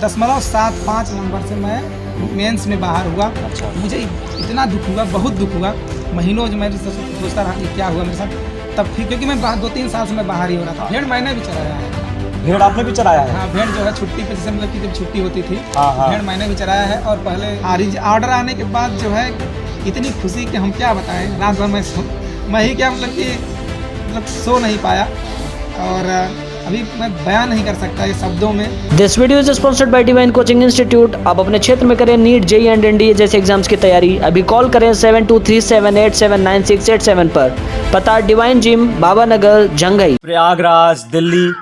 0.75 number से मैं mains में बाहर हुआ। अच्छा। मुझे इतना दुख हुआ, बहुत दुख हुआ। महीनों जो मैं सोचता रहा कि क्या हुआ मेरे साथ। तब फिर क्योंकि मैं 2-3 साल से मैं बाहर ही हो रहा था। भेड़ मैंने भी चराया है। भेड़ आपने भी चराया है? हाँ, भेड़ जो है छुट्टी पे, जैसे मतलब कि जब छुट्टी होती थी, हाँ। भेड़ मैंने भी चराया है। और पहले ऑर्डर आने के बाद जो है इतनी खुशी कि हम क्या बताएं। रात भर मैं ही क्या मतलब सो नहीं पाया। और अभी मैं बयान नहीं कर सकता ये शब्दों में। This video is sponsored by divine coaching institute. आप अपने क्षेत्र में करें नीट, जेईई एंड एनडीए जैसे एग्जाम्स की तैयारी। अभी कॉल करें 7237879687 पर। पता डिवाइन जिम, बाबा नगर, जंघई। प्रयागराज, दिल्ली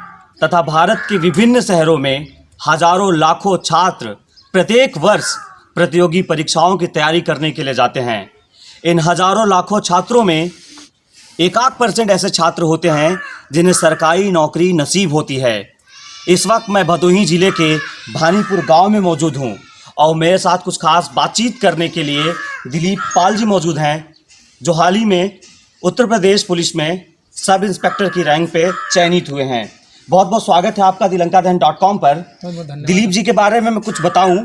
तथा भारत के विभिन्न शहरों में हजारों लाखों छात्र प्रत्येक वर्ष प्रतियोगी परीक्षाओं की तैयारी करने के लिए जाते हैं। इन हजारों लाखों छात्रों में 1% ऐसे छात्र होते हैं जिन्हें सरकारी नौकरी नसीब होती है। इस वक्त मैं भदोही जिले के भानीपुर गांव में मौजूद हूं और मेरे साथ कुछ खास बातचीत करने के लिए दिलीप पाल जी मौजूद हैं, जो हाल ही में उत्तर प्रदेश पुलिस में सब इंस्पेक्टर की रैंक पे चयनित हुए हैं। बहुत बहुत स्वागत है आपका dilankaden.com पर। बहुत धन्यवाद। दिलीप जी के बारे में मैं कुछ बताऊं।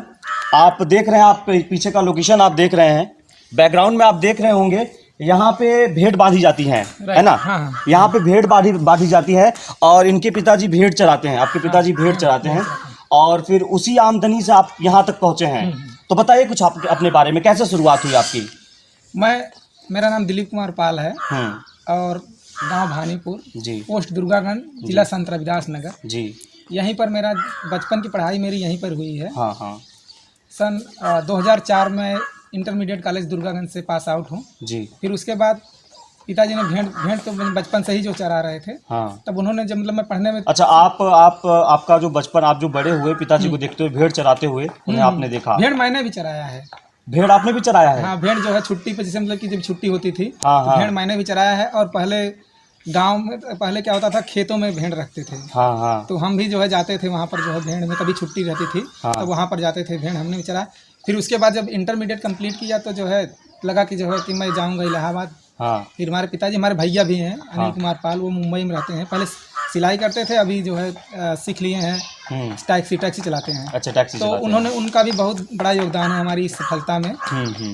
आप देख रहे हैं, आप पीछे का लोकेशन आप देख रहे हैं, बैकग्राउंड में आप देख रहे होंगे, यहाँ पे भेड़ बांधी जाती हैं, है ना? हाँ। यहाँ पे भेड़ बांधी जाती है और इनके पिताजी भेड़ चराते हैं, आपके पिताजी भेड़ चराते हैं और फिर उसी आमदनी से आप यहाँ तक पहुँचे हैं। तो बताइए कुछ आप अपने बारे में, कैसे शुरुआत हुई आपकी? मेरा नाम दिलीप कुमार पाल है और गांव भानीपुर, जी पोस्ट दुर्गागंज, जिला संत रविदास नगर। जी। यहीं पर मेरा बचपन की पढ़ाई मेरी यहीं पर हुई है। हाँ। सन 2004 में इंटरमीडिएट कॉलेज दुर्गागंज से पास आउट हूँ। जी। फिर उसके बाद पिताजी ने भेड़ तो बचपन से ही जो चरा रहे थे। हाँ। तब उन्होंने जब मतलब मैं पढ़ने में। अच्छा, आपका जो बचपन, आप जो बड़े हुए, पिताजी को देखते हुए भेड़ चराते हुए उन्हें आपने देखा? भेड़ मैंने भी चराया है। भेड़ आपने भी चराया है? हाँ, भेड़ जो है छुट्टी पे, जैसे मतलब कि जब छुट्टी होती थी हाँ, तो भेड़ मैंने भी चराया है। और पहले गांव में पहले क्या होता था, खेतों में भेड़ रखते थे। हाँ। तो हम भी जो है जाते थे वहाँ पर, जो है भेड़ में कभी छुट्टी रहती थी तो वहाँ पर जाते थे, भेड़ हमने भी चराया। फिर उसके बाद जब इंटरमीडिएट कंप्लीट किया तो जो है लगा कि जो है कि मैं जाऊँगा इलाहाबाद। हाँ। फिर हमारे पिताजी, हमारे भैया भी हैं, अनिल कुमार पाल, वो मुंबई में रहते हैं। पहले सिलाई करते थे, अभी जो है सीख लिए हैं, टैक्सी चलाते हैं। अच्छा, टैक्सी तो चलाते हैं। उनका भी बहुत बड़ा योगदान है हमारी इस सफलता में।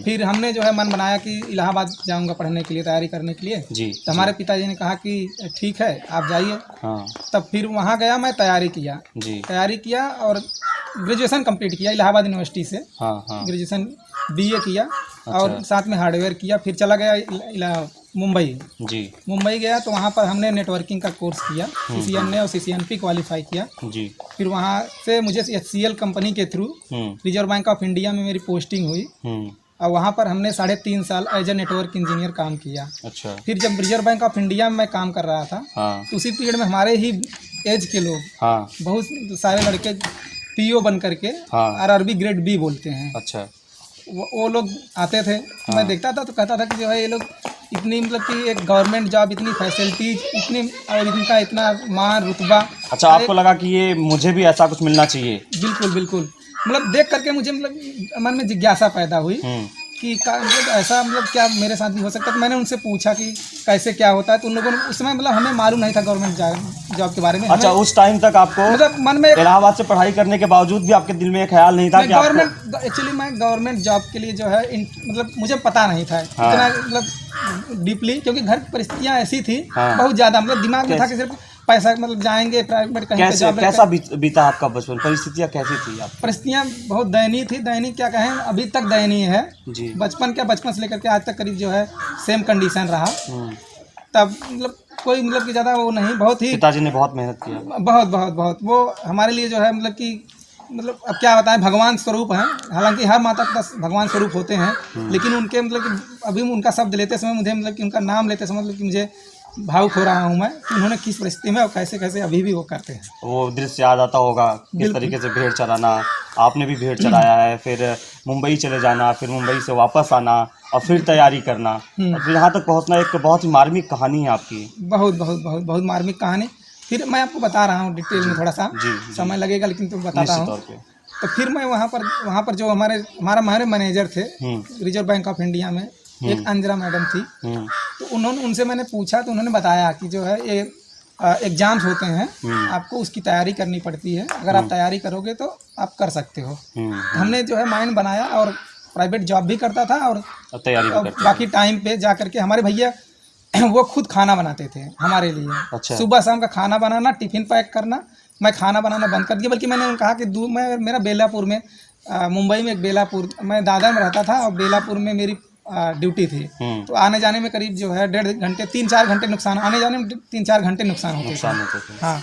फिर हमने जो है मन बनाया कि इलाहाबाद जाऊंगा पढ़ने के लिए, तैयारी करने के लिए। जी। तो हमारे पिताजी ने कहा कि ठीक है आप जाइए। हाँ। तब फिर वहाँ गया, मैं तैयारी किया और ग्रेजुएशन कंप्लीट किया इलाहाबाद यूनिवर्सिटी से। हाँ। ग्रेजुएशन BA किया और साथ में हार्डवेयर किया। फिर चला गया मुंबई गया तो वहाँ पर हमने नेटवर्किंग का कोर्स किया, CCNA और CCNP क्वालिफाई किया। जी। फिर वहाँ से मुझे HCL कंपनी के through reserve bank of India में मेरी पोस्टिंग हुई और वहाँ पर हमने 3.5 साल एज ए नेटवर्क इंजीनियर काम किया। अच्छा। फिर जब रिजर्व बैंक ऑफ इंडिया में मैं काम कर रहा था तो उसी पीरियड में हमारे ही एज के लोग, बहुत सारे लड़के PO बन करके RRB ग्रेड B बोलते हैं। अच्छा। वो लोग आते थे। मैं देखता था तो कहता था कि जो है ये लोग इतनी, मतलब कि एक गवर्नमेंट जॉब, इतनी फैसिलिटीज, इतनी और इनका इतना मान रुतबा। अच्छा, आपको लगा कि ये मुझे भी ऐसा कुछ मिलना चाहिए? बिल्कुल। मतलब देख करके मुझे मतलब मन में जिज्ञासा पैदा हुई कि मतलब ऐसा, मतलब क्या मेरे साथ भी हो सकता है। तो मैंने उनसे पूछा कि कैसे क्या होता है। तो उन लोगों ने उस समय, मतलब हमें मालूम नहीं था गवर्नमेंट जॉब के बारे में। अच्छा, उस टाइम तक आपको मतलब मन में इलाहाबाद से पढ़ाई करने के बावजूद भी आपके दिल में एक ख्याल नहीं था कि मैं गवर्नमेंट जॉब के लिए जो है मतलब मुझे पता नहीं था इतना, मतलब डीपली, क्योंकि घर की परिस्थितियाँ ऐसी थी बहुत ज़्यादा, मतलब दिमाग में था कि सिर्फ पैसा, मतलब जाएंगे प्राइवेट कहीं पे जॉब। कैसा बीता आपका बचपन? परिस्थितियाँ कैसी थी आप? परिस्थितियाँ बहुत दयनीय थी। दयनीय क्या कहें, अभी तक दयनीय है जी। बचपन से लेकर के आज तक करीब जो है सेम कंडीशन रहा। तब मतलब कोई, मतलब कि ज़्यादा वो नहीं, बहुत ही पिताजी ने बहुत मेहनत किया। बहुत वो हमारे लिए जो है, मतलब कि मतलब अब क्या बताएं, भगवान स्वरूप हैं। हालांकि हर माता पिता भगवान स्वरूप होते हैं, लेकिन उनके, मतलब कि अभी उनका शब्द लेते समय मुझे, मतलब कि उनका नाम लेते समय, मतलब कि मुझे भावुक हो रहा हूँ मैं कि उन्होंने किस परिस्थिति में और कैसे अभी भी वो करते हैं। वो दृश्य याद आता होगा, किस तरीके से भेड़ चराना। आपने भी भेड़ चराया है, फिर मुंबई चले जाना, फिर मुंबई से वापस आना और फिर तैयारी करना और फिर यहाँ तक पहुँचना। एक बहुत ही मार्मिक कहानी है आपकी। बहुत मार्मिक कहानी। फिर मैं आपको बता रहा हूँ डिटेल में, थोड़ा सा समय लगेगा लेकिन तो बताता हूँ। तो फिर मैं वहाँ पर जो हमारे मैनेजर थे रिजर्व बैंक ऑफ इंडिया में, एक अंजरा मैडम थी। तो उनसे मैंने पूछा तो उन्होंने बताया कि जो है ये एग्जाम्स होते हैं, आपको उसकी तैयारी करनी पड़ती है। अगर आप तैयारी करोगे तो आप कर सकते हो। हमने जो है माइंड बनाया और प्राइवेट जॉब भी करता था और तैयारी भी और करते बाकी टाइम पे जा करके हमारे भैया वो खुद खाना बनाते थे हमारे लिए। अच्छा। सुबह शाम का खाना बनाना, टिफिन पैक करना। मैं खाना बनाना बंद कर दिया, बल्कि मैंने कहा कि मैं मेरा बेलापुर में मुंबई में एक बेलापुर, मैं दादर में रहता था और बेलापुर में मेरी ड्यूटी थी। तो आने जाने में करीब जो है 1.5 घंटे 3-4 घंटे नुकसान, आने जाने में 3-4 घंटे नुकसान होते थे। हाँ,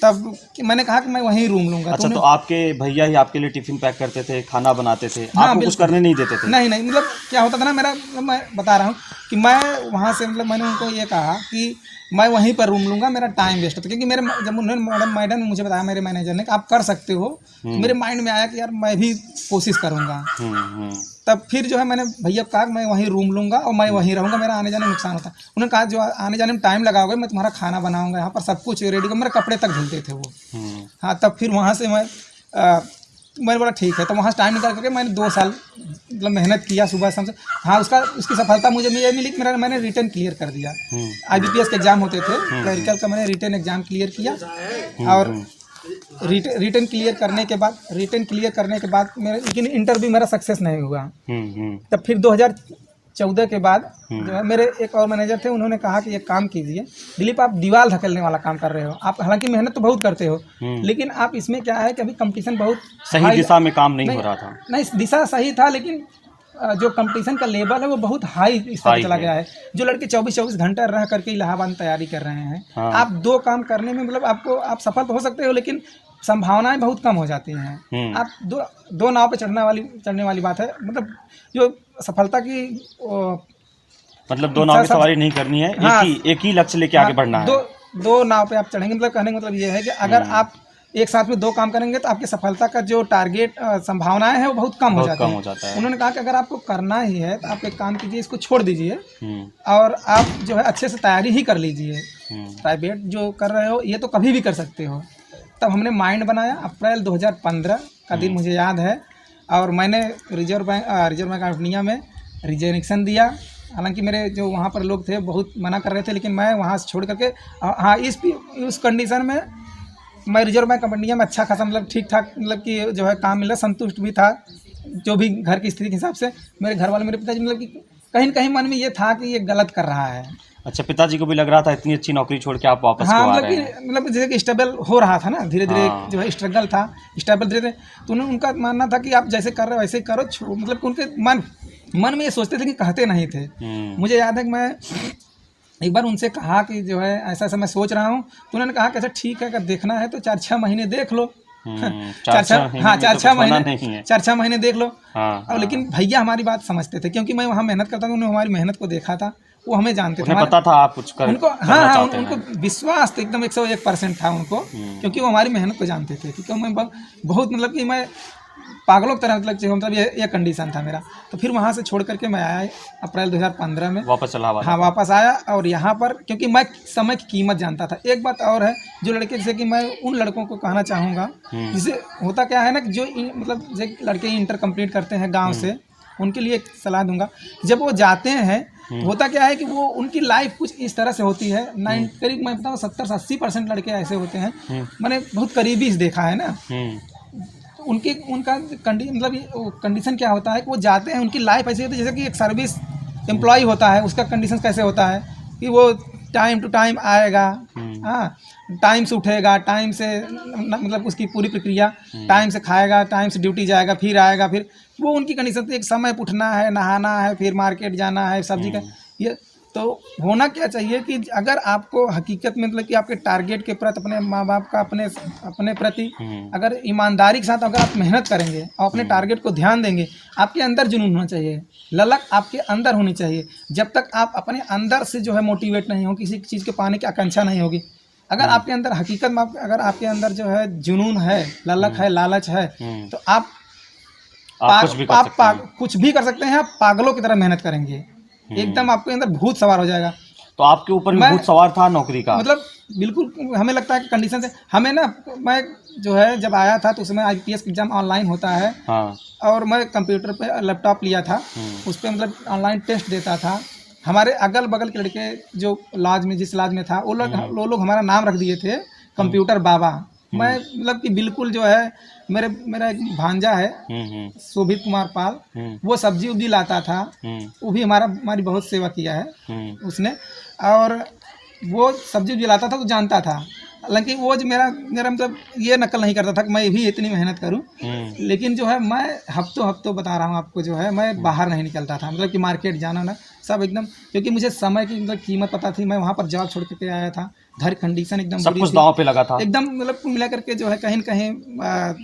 तब मैंने कहा कि मैं वहीं रूम लूँगा। अच्छा, तो आपके भैया ही आपके लिए टिफिन पैक करते थे, खाना बनाते थे, हाँ, आपको कुछ करने नहीं देते थे? नहीं, मतलब क्या होता था ना, मेरा मैं बता रहा हूँ कि मैं वहाँ से मैंने उनको ये कहा कि मैं वहीं पर रूम लूँगा, मेरा टाइम वेस्ट होता, क्योंकि मेरे जब उन्होंने मैडम ने मुझे बताया, मेरे मैनेजर ने, कि आप कर सकते हो, तो मेरे माइंड में आया कि यार मैं भी कोशिश करूँगा। तब फिर जो है मैंने भैया कहा मैं वहीं रूम लूँगा और मैं वहीं रहूँगा, मेरा आने जाने में नुकसान होता। उन्होंने कहा जो आने जाने में टाइम लगाओगे, मैं तुम्हारा खाना बनाऊँगा, यहाँ पर सब कुछ रेडी कर, मेरे कपड़े तक धुलते थे वो। हाँ, तब फिर वहाँ से मैंने बोला ठीक है। तो वहाँ से टाइम निकाल करके मैंने 2 साल मतलब मेहनत किया सुबह शाम से। हाँ, उसकी सफलता मुझे ये मिली कि मैंने रिटर्न क्लियर कर दिया। IBPS के एग्ज़ाम होते थे, क्लरिकल का मैंने रिटर्न एग्ज़ाम क्लियर किया और रिटर्न क्लियर करने के बाद मेरा, लेकिन इंटरव्यू मेरा सक्सेस नहीं हुआ। तब फिर 2014 के बाद जो है मेरे एक और मैनेजर थे, उन्होंने कहा कि एक काम कीजिए दिलीप, आप दीवार धकेलने वाला काम कर रहे हो, आप हालांकि मेहनत तो बहुत करते हो, लेकिन आप इसमें क्या है कि अभी कंपटीशन बहुत सही दिशा में काम नहीं हो रहा था। नहीं, दिशा सही था, लेकिन जो कंपटीशन का लेवल है वो बहुत हाई इस पर चला गया है। जो लड़के 24-24 घंटा रह करके इलाहाबाद में तैयारी कर रहे हैं, आप 2 काम करने में मतलब आप सफल तो हो सकते हो, लेकिन संभावनाएं बहुत कम हो जाती हैं। आप दो नाव पे चढ़ने वाली बात है। मतलब जो सफलता की मतलब 2 नाव की सवारी नहीं करनी है। हाँ, एक ही लक्ष्य लेके आगे बढ़ना है। दो नाव पे आप चढ़ेंगे, मतलब कहने का मतलब ये है कि अगर आप एक साथ में 2 काम करेंगे तो आपकी सफलता का जो टारगेट संभावनाएं है वो बहुत कम हो जाती है। उन्होंने कहा कि अगर आपको करना ही है तो आप एक काम कीजिए, इसको छोड़ दीजिए और आप जो है अच्छे से तैयारी ही कर लीजिए। प्राइवेट जो कर रहे हो ये तो कभी भी कर सकते हो। तब हमने माइंड बनाया। अप्रैल 2015 का दिन मुझे याद है, और मैंने रिजर्व बैंक ऑफ इंडिया में रिजर्वेशन दिया। हालांकि मेरे जो वहाँ पर लोग थे बहुत मना कर रहे थे, लेकिन मैं वहाँ से छोड़ करके, हाँ, इस कंडीशन में मैं रिजर्व बैंक ऑफ इंडिया में अच्छा खासा मतलब ठीक ठाक मतलब कि जो है काम मिला, संतुष्ट भी था। जो भी घर की स्थिति के हिसाब से मेरे घर वाले, मेरे पिताजी, मतलब कि कहीं न कहीं मन में ये था कि ये गलत कर रहा है। अच्छा, पिताजी को भी लग रहा था इतनी अच्छी नौकरी छोड़ के आप वापस हाँ, क्यों आ रहे हैं? मतलब जैसे कि स्टेबल हो रहा था ना, धीरे धीरे जो है स्ट्रगल था, स्टेबल धीरे धीरे। तो उनका मानना था कि आप जैसे कर रहे हो वैसे ही करो, मतलब कि उनके मन में ये सोचते थे कि कहते नहीं थे। मुझे याद है कि मैं एक बार उनसे कहा कि जो है ऐसा ऐसा मैं सोच रहा हूँ, तो उन्होंने कहा कि अच्छा ठीक है, अगर देखना है तो 4-6 महीने देख लो। 4-6 महीने देख लो। और लेकिन भैया हमारी बात समझते थे, क्योंकि मैं वहाँ मेहनत करता था, उन्होंने हमारी मेहनत को देखा था, वो हमें जानते थे, पता था आप कुछ कर उनको। हाँ, उनको विश्वास तो एकदम 101% था उनको, क्योंकि वो हमारी मेहनत को जानते थे। क्योंकि मैं बहुत मतलब कि मैं पागलों की तरह मतलब ये कंडीशन था मेरा। तो फिर वहाँ से छोड़ करके मैं आया अप्रैल 2015 में वापस चला। हाँ, वापस आया। और यहाँ पर क्योंकि मैं समय की कीमत जानता था। एक बात और है, जो लड़के, जैसे कि मैं उन लड़कों को कहना चाहूँगा, जिसे होता क्या है ना कि जो मतलब जैसे लड़के इंटर कंप्लीट करते हैं गाँव से, उनके लिए एक सलाह दूंगा। जब वो जाते हैं तो होता क्या है कि वो उनकी लाइफ कुछ इस तरह से होती है, करीब मैं बताऊँ 70-80% लड़के ऐसे होते हैं, मैंने बहुत करीबी से देखा है ना। उनका कंडीशन क्या होता है कि वो जाते हैं, उनकी लाइफ ऐसी होती है जैसे कि एक सर्विस एम्प्लॉय होता है, उसका कंडीशन कैसे होता है कि वो टाइम टू टाइम आएगा, हाँ, टाइम से उठेगा, टाइम से मतलब उसकी पूरी प्रक्रिया, टाइम से खाएगा, टाइम से ड्यूटी जाएगा, फिर आएगा, फिर वो उनकी कंडीशन तो एक समय पर उठना है, नहाना है, फिर मार्केट जाना है, सब्जी का ये। तो होना क्या चाहिए कि अगर आपको हकीकत में मतलब कि आपके टारगेट के प्रति, अपने माँ बाप का अपने प्रति अगर ईमानदारी के साथ अगर आप मेहनत करेंगे और अपने टारगेट को ध्यान देंगे, आपके अंदर जुनून होना चाहिए, ललक आपके अंदर होनी चाहिए। जब तक आप अपने अंदर से जो है मोटिवेट नहीं हो, किसी चीज़ के पाने की आकांक्षा नहीं होगी, अगर आपके अंदर हकीकत में अगर आपके अंदर जो है जुनून है, ललक है, लालच है, तो आप कुछ भी कर सकते हैं। आप पागलों की तरह मेहनत करेंगे, एकदम आपके अंदर भूत सवार हो जाएगा। तो आपके ऊपर भी भूत सवार था नौकरी का? मतलब बिल्कुल, हमें लगता है कि कंडीशन से हमें ना, मैं जो है जब आया था तो उसमें IPS एग्जाम ऑनलाइन होता है। हाँ। और मैं कंप्यूटर पे लैपटॉप लिया था, उस पर मतलब ऑनलाइन टेस्ट देता था। हमारे अगल बगल के लड़के जो लॉज में जिस लॉज में था वो लोग हमारा नाम रख दिए थे कंप्यूटर बाबा। मैं मतलब कि बिल्कुल जो है मेरा एक भांजा है शोभित कुमार पाल, वो सब्जी उब्जी लाता था, वो भी हमारी बहुत सेवा किया है उसने। और वो सब्जी उब्जी लाता था तो जानता था, हालांकि वो जो मेरा मतलब ये नकल नहीं करता था कि मैं भी इतनी मेहनत करूं, लेकिन जो है मैं हफ्तों बता रहा हूं आपको, जो है मैं बाहर नहीं निकलता था, मतलब कि मार्केट जाना ना सब एकदम, क्योंकि मुझे समय की मतलब कीमत पता थी। मैं वहाँ पर जॉब छोड़ के आया था, घर कंडीशन एकदम सब कुछ दांव पे लगा था एकदम, मतलब मिला करके जो है कहीं न कहीं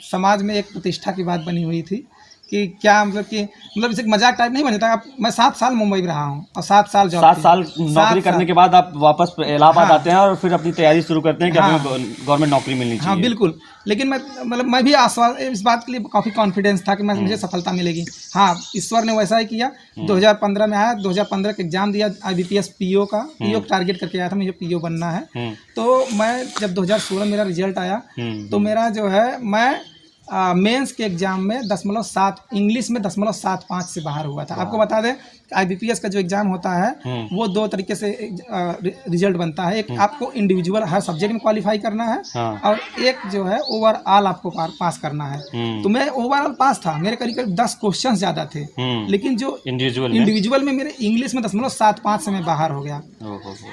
समाज में एक प्रतिष्ठा की बात बनी हुई थी कि क्या मतलब कि मतलब इसे मजाक टाइप नहीं बना था। मैं 7 साल मुंबई में रहा हूँ और 7 साल जॉब 7 साल नौकरी करने के बाद आप वापस इलाहाबाद आते हैं और फिर अपनी तैयारी शुरू करते हैं कि हमें गवर्नमेंट नौकरी मिलनी चाहिए। हाँ बिल्कुल, लेकिन मैं भी इस बात के लिए काफ़ी कॉन्फिडेंस था कि मुझे सफलता मिलेगी। हाँ, ईश्वर ने वैसा ही किया। 2015 में आया, 2015 का एग्जाम दिया IBPS PO का टारगेट करके आया था, मुझे PO बनना है। तो मैं जब 2016 मेरा रिजल्ट आया तो मेरा जो है मैं मेंस के एग्जाम में 0.7 इंग्लिश में 0.75 से बाहर हुआ था। आपको बता दें IBPS का जो एग्जाम होता है वो 2 तरीके से रिजल्ट बनता है। एक आपको इंडिविजुअल हर सब्जेक्ट में क्वालिफाई करना है और एक जो है ओवरऑल आपको पास करना है। तो मैं ओवरऑल पास था, मेरे करीब 10 क्वेश्चन ज़्यादा थे, लेकिन जो इंडिविजुअल में मेरे इंग्लिश में 0.75 से मैं बाहर हो गया।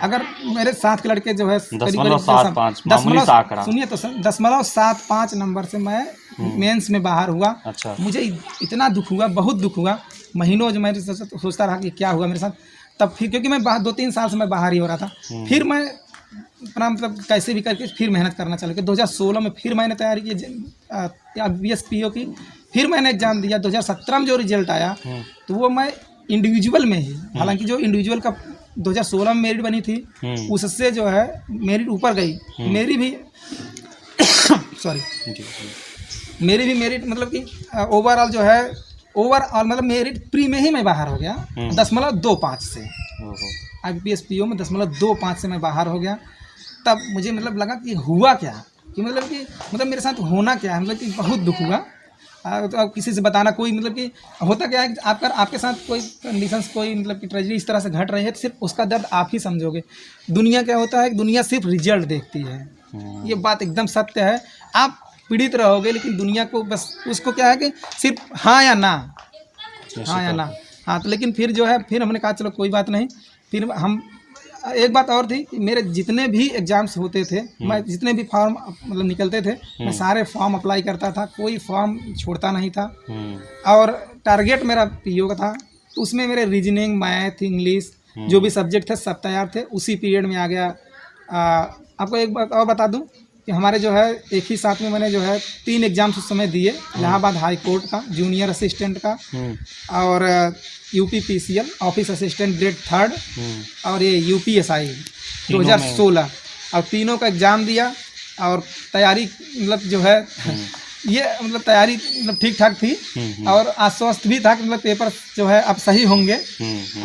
अगर मेरे साथ के लड़के जो है सुनिए तो 0.75 नंबर से मैं मेंस में बाहर हुआ। अच्छा। मुझे इतना दुख हुआ, बहुत दुख हुआ, महीनों जो मैं सोचता रहा कि क्या हुआ मेरे साथ। तब फिर क्योंकि मैं 2-3 साल से मैं बाहर ही हो रहा था, फिर मैं अपना मतलब कैसे भी करके फिर मेहनत करना चालू किया। 2016 में फिर मैंने तैयारी की IBPS PO की, फिर मैंने एग्ज़ाम दिया। 2017 में जो रिजल्ट आया तो वो मैं इंडिविजुअल में ही, हालांकि जो इंडिविजुअल का 2016 में मेरिट बनी थी उससे जो है मेरिट ऊपर गई, मेरी भी मेरी भी मेरिट मतलब कि ओवरऑल जो है ओवरऑल मतलब मेरिट प्री में ही मैं बाहर हो गया 0.25 से। IBPS PO में 0.25 से मैं बाहर हो गया। तब मुझे मतलब लगा कि हुआ क्या, कि मतलब मेरे साथ होना क्या है, मतलब कि बहुत दुख हुआ। तो अब किसी से बताना कोई मतलब कि होता क्या है कि आपके साथ कोई कंडीशंस कोई मतलब कि ट्रेजेडी इस तरह से घट रही है तो सिर्फ उसका दर्द आप ही समझोगे। दुनिया क्या होता है कि दुनिया सिर्फ रिजल्ट देखती है, ये बात एकदम सत्य है। आप पीड़ित रहोगे लेकिन दुनिया को बस उसको क्या है कि सिर्फ हाँ या ना, हाँ या ना। हाँ तो लेकिन फिर जो है फिर हमने कहा चलो कोई बात नहीं। फिर हम एक बात और थी कि मेरे जितने भी एग्ज़ाम्स होते थे, मैं जितने भी फॉर्म मतलब निकलते थे मैं सारे फॉर्म अप्लाई करता था, कोई फॉर्म छोड़ता नहीं था। और टारगेट मेरा PO का था, तो उसमें मेरे रीजनिंग, मैथ, इंग्लिश जो भी सब्जेक्ट थे सब तैयार थे, उसी पीरियड में आ गया। आपको एक बात और बता दूं कि हमारे जो है एक ही साथ में मैंने जो है 3 एग्जाम्स उस समय दिए, इलाहाबाद हाई कोर्ट का जूनियर असिस्टेंट का और UP PCL office assistant grade 3rd और ये UPSI 2016, और तीनों का एग्ज़ाम दिया। और तैयारी मतलब जो है ये मतलब तैयारी मतलब ठीक ठाक थी और आश्वस्त भी था कि मतलब पेपर जो है अब सही होंगे।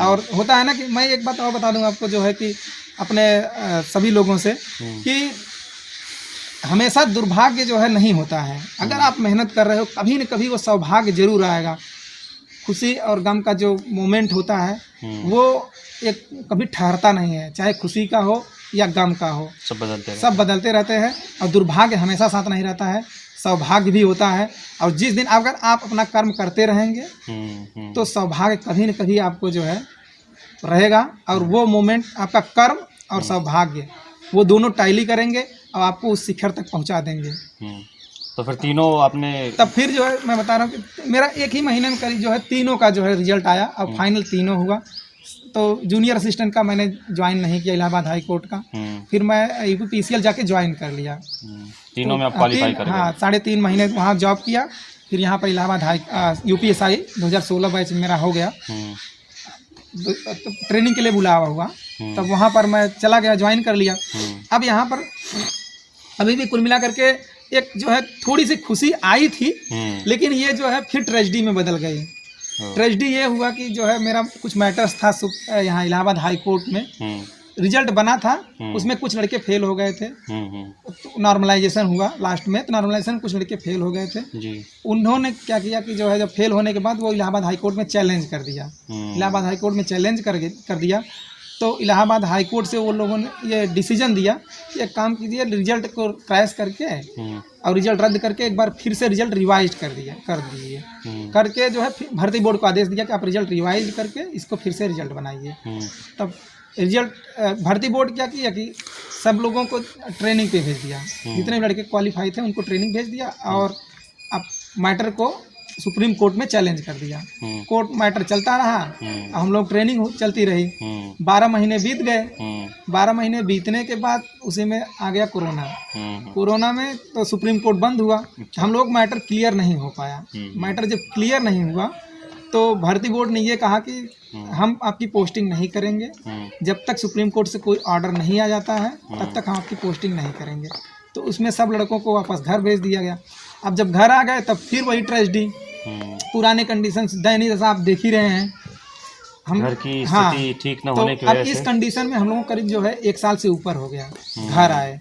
और होता है ना कि मैं एक बात और बता दूं आपको जो है कि अपने सभी लोगों से कि हमेशा दुर्भाग्य जो है नहीं होता है। अगर आप मेहनत कर रहे हो कभी न कभी वो सौभाग्य जरूर आएगा। खुशी और गम का जो मोमेंट होता है वो एक कभी ठहरता नहीं है, चाहे खुशी का हो या गम का हो, सब बदलते रहते हैं। और दुर्भाग्य हमेशा साथ नहीं रहता है, सौभाग्य भी होता है। और जिस दिन अगर आप अपना कर्म करते रहेंगे तो सौभाग्य कभी न कभी आपको जो है रहेगा। और वो मोमेंट आपका कर्म और सौभाग्य वो दोनों टैली करेंगे और आपको उस शिखर तक पहुंचा देंगे। तो फिर तीनों आपने तब फिर जो है मैं बता रहा हूँ कि मेरा एक ही महीने में करीब जो है तीनों का जो है रिजल्ट आया और फाइनल तीनों हुआ। तो जूनियर असिस्टेंट का मैंने ज्वाइन नहीं किया इलाहाबाद हाई कोर्ट का, फिर मैं UP PCL जाके ज्वाइन कर लिया। तीनों में आप क्वालिफाई कर गए। हाँ 3.5 महीने वहाँ जॉब किया, फिर यहाँ पर इलाहाबाद हाई UPSI 2016 बैच मेरा हो गया। तो ट्रेनिंग के लिए बुलावा हुआ, तब वहाँ पर मैं चला गया, ज्वाइन कर लिया। अब यहाँ पर अभी भी कुल मिला करके एक जो है थोड़ी सी खुशी आई थी, लेकिन ये जो है फिर ट्रेजेडी में बदल गई। ट्रेजेडी ये हुआ कि जो है मेरा कुछ मैटर्स था यहाँ इलाहाबाद हाई कोर्ट में, रिजल्ट बना था उसमें कुछ लड़के फेल हो गए थे, तो नॉर्मलाइजेशन हुआ लास्ट में, तो नॉर्मलाइजेशन कुछ लड़के फेल हो गए थे जी। उन्होंने क्या किया कि जो है जब फेल होने के बाद वो इलाहाबाद हाई कोर्ट में चैलेंज कर दिया। इलाहाबाद हाई कोर्ट में चैलेंज कर दिया तो इलाहाबाद हाई कोर्ट से वो लोगों ने ये डिसीजन दिया कि एक काम कीजिए, रिजल्ट को क्रैश करके और रिजल्ट रद्द करके एक बार फिर से रिजल्ट रिवाइज कर दीजिए करके जो है भर्ती बोर्ड को आदेश दिया कि आप रिजल्ट रिवाइज करके इसको फिर से रिजल्ट बनाइए। तब रिजल्ट भर्ती बोर्ड क्या किया कि सब लोगों को ट्रेनिंग पे भेज दिया, जितने भी लड़के क्वालिफाई थे उनको ट्रेनिंग भेज दिया और अब मैटर को सुप्रीम कोर्ट में चैलेंज कर दिया। कोर्ट मैटर चलता रहा, हम लोग ट्रेनिंग चलती रही, 12 महीने बीत गए। 12 महीने बीतने के बाद उसी में आ गया कोरोना। कोरोना में तो सुप्रीम कोर्ट बंद हुआ, हम लोग मैटर क्लियर नहीं हो पाया। मैटर जब क्लियर नहीं हुआ तो भर्ती बोर्ड ने ये कहा कि हम आपकी पोस्टिंग नहीं करेंगे, जब तक सुप्रीम कोर्ट से कोई ऑर्डर नहीं आ जाता है तब तक हम आपकी पोस्टिंग नहीं करेंगे। तो उसमें सब लड़कों को वापस घर भेज दिया गया। अब जब घर आ गए तब फिर वही ट्रेजेडी, पुराने कंडीशंस दयनीय जैसा आप देख ही रहे हैं। हम घर की स्थिति ठीक न होने की अब वजह इस से कंडीशन में हम लोगों को करीब जो है 1 साल से ऊपर हो गया घर आए।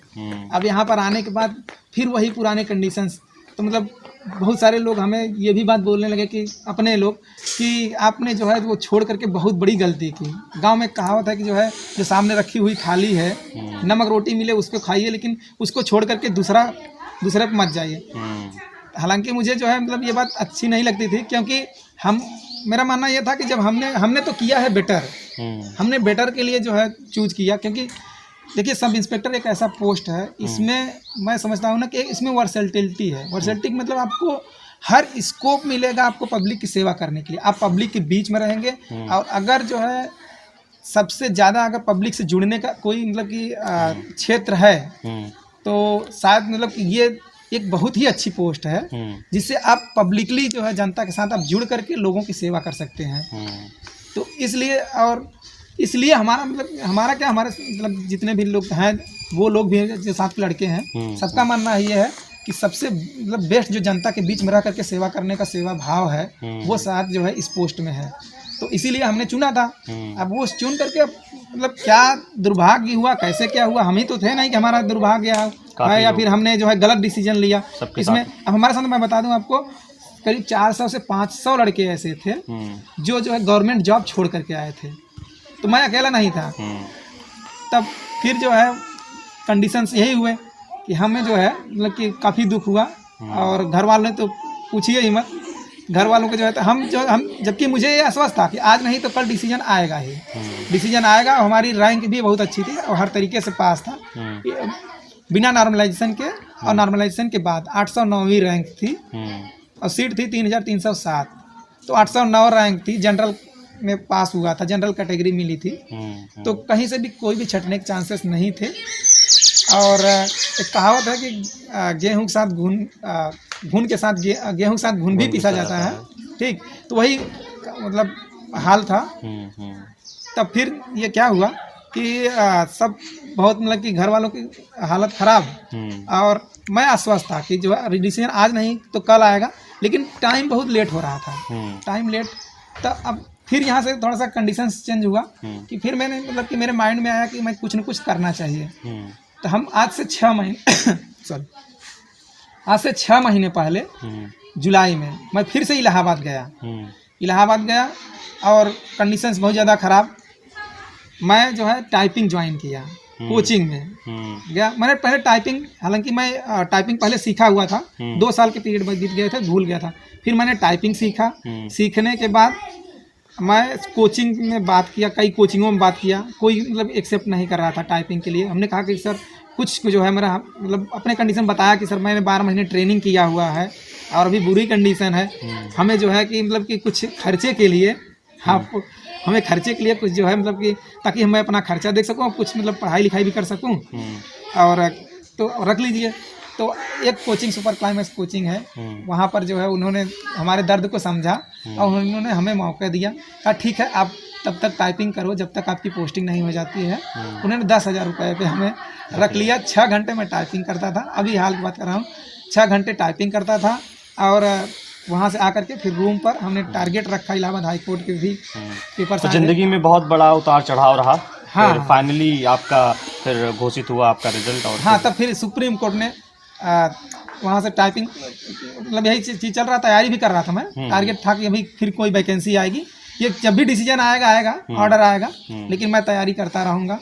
अब यहाँ पर आने के बाद फिर वही पुराने कंडीशंस, तो मतलब बहुत सारे लोग हमें ये भी बात बोलने लगे कि अपने लोग कि आपने जो है वो छोड़ करके बहुत बड़ी गलती की। गांव में कहावत है कि जो है जो सामने रखी हुई थाली है, नमक रोटी मिले उसको खाइए लेकिन उसको छोड़ करके दूसरे पर मत जाइए। हालांकि मुझे जो है मतलब ये बात अच्छी नहीं लगती थी, क्योंकि मेरा मानना ये था कि जब हमने तो किया है बेटर, हमने बेटर के लिए जो है चूज किया। क्योंकि देखिए सब इंस्पेक्टर एक ऐसा पोस्ट है, इसमें मैं समझता हूँ ना कि इसमें वर्सेटिलिटी है। वर्सेटिलिटी मतलब आपको हर स्कोप मिलेगा आपको पब्लिक की सेवा करने के लिए। आप पब्लिक के बीच में रहेंगे और अगर जो है सबसे ज़्यादा अगर पब्लिक से जुड़ने का कोई मतलब कि क्षेत्र है तो शायद मतलब कि ये एक बहुत ही अच्छी पोस्ट है जिससे आप पब्लिकली जो है जनता के साथ आप जुड़ करके लोगों की सेवा कर सकते हैं। तो इसलिए हमारा मतलब जितने भी लोग हैं वो लोग भी जो साथ के लड़के हैं, सबका मानना ये है कि सबसे मतलब बेस्ट जो जनता के बीच में रह करके सेवा करने का सेवा भाव है वो शायद जो है इस पोस्ट में है। तो इसीलिए हमने चुना था। अब वो चुन करके मतलब क्या दुर्भाग्य हुआ, कैसे क्या हुआ, हम ही तो थे नहीं कि हमारा दुर्भाग्य है या फिर हमने जो है गलत डिसीजन लिया इसमें। अब हमारे साथ मैं बता दूं आपको करीब 400 से 500 लड़के ऐसे थे जो है गवर्नमेंट जॉब छोड़ करके आए थे, तो मैं अकेला नहीं था। तब फिर जो है कंडीशंस यही हुए कि हमें जो है मतलब कि काफ़ी दुख हुआ और घर वालों ने तो पूछिए ही मत। घर वालों को जो है तो हम जबकि मुझे ये आश्वस्त था कि आज नहीं तो कल डिसीजन आएगा ही, डिसीजन आएगा। हमारी रैंक भी बहुत अच्छी थी और हर तरीके से पास था बिना नॉर्मलाइजेशन के, और नॉर्मलाइजेशन के बाद 809वीं रैंक थी और सीट थी 3307, तो 809 रैंक थी। जनरल में पास हुआ था, जनरल कैटेगरी मिली थी, तो कहीं से भी कोई भी छटने के चांसेस नहीं थे। और एक कहावत है कि गेहूं के साथ घुन के साथ गेहूं के साथ घुन भी पीसा जाता है, ठीक, तो वही मतलब हाल था। तब फिर ये क्या हुआ कि सब बहुत मतलब कि घर वालों की हालत ख़राब और मैं आश्वस्त था कि जो है डिसीजन आज नहीं तो कल आएगा, लेकिन टाइम बहुत लेट हो रहा था, टाइम लेट। तो अब फिर यहाँ से थोड़ा सा कंडीशंस चेंज हुआ कि फिर मैंने मतलब कि मेरे माइंड में आया कि मैं कुछ न कुछ करना चाहिए। तो हम आज से 6 महीने पहले जुलाई में मैं फिर से इलाहाबाद गया और कंडीशंस बहुत ज़्यादा ख़राब। मैं जो है टाइपिंग ज्वाइन किया, कोचिंग में गया। मैंने पहले टाइपिंग, हालांकि मैं टाइपिंग पहले सीखा हुआ था, 2 साल के पीरियड में बीत गए थे, भूल गया था। फिर मैंने टाइपिंग सीखा, सीखने के बाद मैं कोचिंग में बात किया, कई कोचिंगों में बात किया, कोई मतलब एक्सेप्ट नहीं कर रहा था टाइपिंग के लिए। हमने कहा कि सर कुछ जो है मेरा मतलब अपने कंडीशन बताया कि सर मैंने 12 महीने ट्रेनिंग किया हुआ है और अभी बुरी कंडीशन है, हमें जो है कि मतलब कि कुछ खर्चे के लिए हमें खर्चे के लिए कुछ जो है मतलब कि ताकि मैं अपना खर्चा देख सकूं, कुछ मतलब पढ़ाई लिखाई भी कर सकूं, और तो रख लीजिए। तो एक कोचिंग सुपर क्लाइमेक्स कोचिंग है, वहाँ पर जो है उन्होंने हमारे दर्द को समझा और उन्होंने हमें मौका दिया, कहा ठीक है आप तब तक टाइपिंग करो जब तक आपकी पोस्टिंग नहीं हो जाती है। उन्होंने 10,000 रुपये पे हमें रख लिया। 6 घंटे में टाइपिंग करता था, अभी हाल की बात कर रहा हूँ, 6 घंटे टाइपिंग करता था। और वहाँ से आकर के फिर रूम पर हमने टारगेट रखा, इलाहाबाद हाई कोर्ट के भी पेपर। तो ज़िंदगी में बहुत बड़ा उतार चढ़ाव रहा। हाँ, फिर फाइनली आपका फिर घोषित हुआ आपका रिजल्ट और हाँ, तब फिर सुप्रीम कोर्ट ने वहाँ से टाइपिंग, मतलब यही चीज़ चल रहा, तैयारी भी कर रहा था मैं। टारगेट था कि अभी फिर कोई वैकेंसी आएगी, ये जब भी डिसीजन आएगा ऑर्डर आएगा, लेकिन मैं तैयारी करता रहूँगा।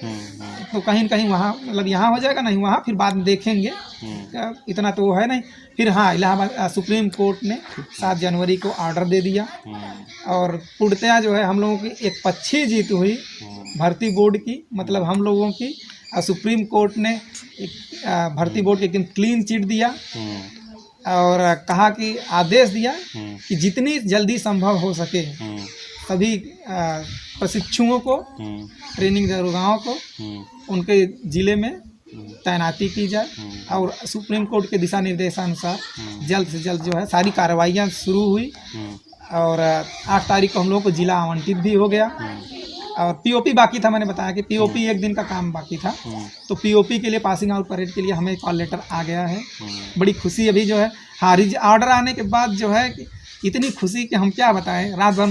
तो कहीं न कहीं वहाँ, मतलब यहाँ हो जाएगा, नहीं वहाँ फिर बाद में देखेंगे, इतना तो वो है नहीं। फिर हाँ, इलाहाबाद सुप्रीम कोर्ट ने 7 जनवरी को ऑर्डर दे दिया और पूर्णतया जो है हम लोगों की एक पक्षी जीत हुई भर्ती बोर्ड की, मतलब हम लोगों की। सुप्रीम कोर्ट ने एक भर्ती बोर्ड के एकदम क्लीन चिट दिया और कहा कि आदेश दिया कि जितनी जल्दी संभव हो सके सभी प्रशिक्षुओं को, ट्रेनिंग दरोगाओं को उनके ज़िले में तैनाती की जाए और सुप्रीम कोर्ट के दिशा निर्देशानुसार जल्द से जल्द जो है सारी कार्रवाइयाँ शुरू हुई और 8 तारीख को हम लोगों को ज़िला आवंटित भी हो गया। और पीओपी बाकी था, मैंने बताया कि पीओपी 1 दिन का काम बाकी था, तो पीओपी के लिए पासिंग आउट परेड के लिए हमें कॉल लेटर आ गया है। बड़ी खुशी अभी जो है, हाँ, ऑर्डर आने के बाद जो है इतनी खुशी कि हम क्या बताएं, रात भर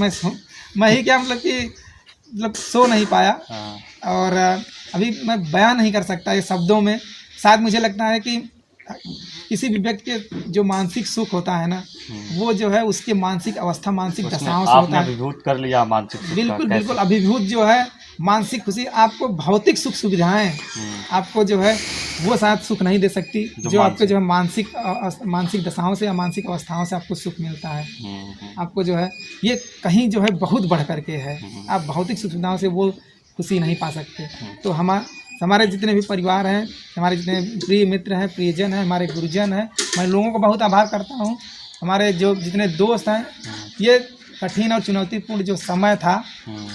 मैं ही क्या, मतलब कि मतलब सो नहीं पाया और अभी मैं बयान नहीं कर सकता ये शब्दों में। शायद मुझे लगता है कि किसी भी व्यक्ति के जो मानसिक सुख होता है ना, वो जो है उसके मानसिक अवस्था, मानसिक दशाओं से होता है। अभिभूत कर लिया मानसिक सुख का, बिल्कुल कैसे? बिल्कुल अभिभूत जो है मानसिक खुशी, आपको भौतिक सुख सुविधाएं आपको जो है वो शायद सुख नहीं दे सकती, जो आपके जो है मानसिक दशाओं से या मानसिक अवस्थाओं से आपको सुख मिलता है। आपको जो है ये कहीं जो है बहुत बढ़ करके है, आप भौतिक सुविधाओं से वो खुशी नहीं पा सकते। तो हमारे जितने भी परिवार हैं, हमारे जितने प्रिय मित्र हैं, प्रियजन हैं, हमारे गुरुजन हैं, मैं लोगों को बहुत आभार करता हूँ। हमारे जो जितने दोस्त हैं, ये कठिन और चुनौतीपूर्ण जो समय था,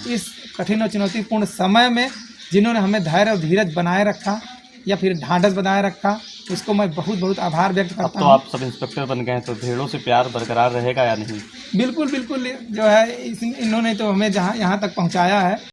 इस कठिन और चुनौतीपूर्ण समय में जिन्होंने हमें धैर्य और धीरज बनाए रखा या फिर ढांढस बनाए रखा, उसको मैं बहुत बहुत आभार व्यक्त करता हूँ। अब तो आप सब इंस्पेक्टर बन गए हैं, तो भेड़ों से प्यार बरकरार रहेगा या नहीं? बिल्कुल बिल्कुल जो है इन्होंने तो हमें यहाँ तक पहुँचाया है।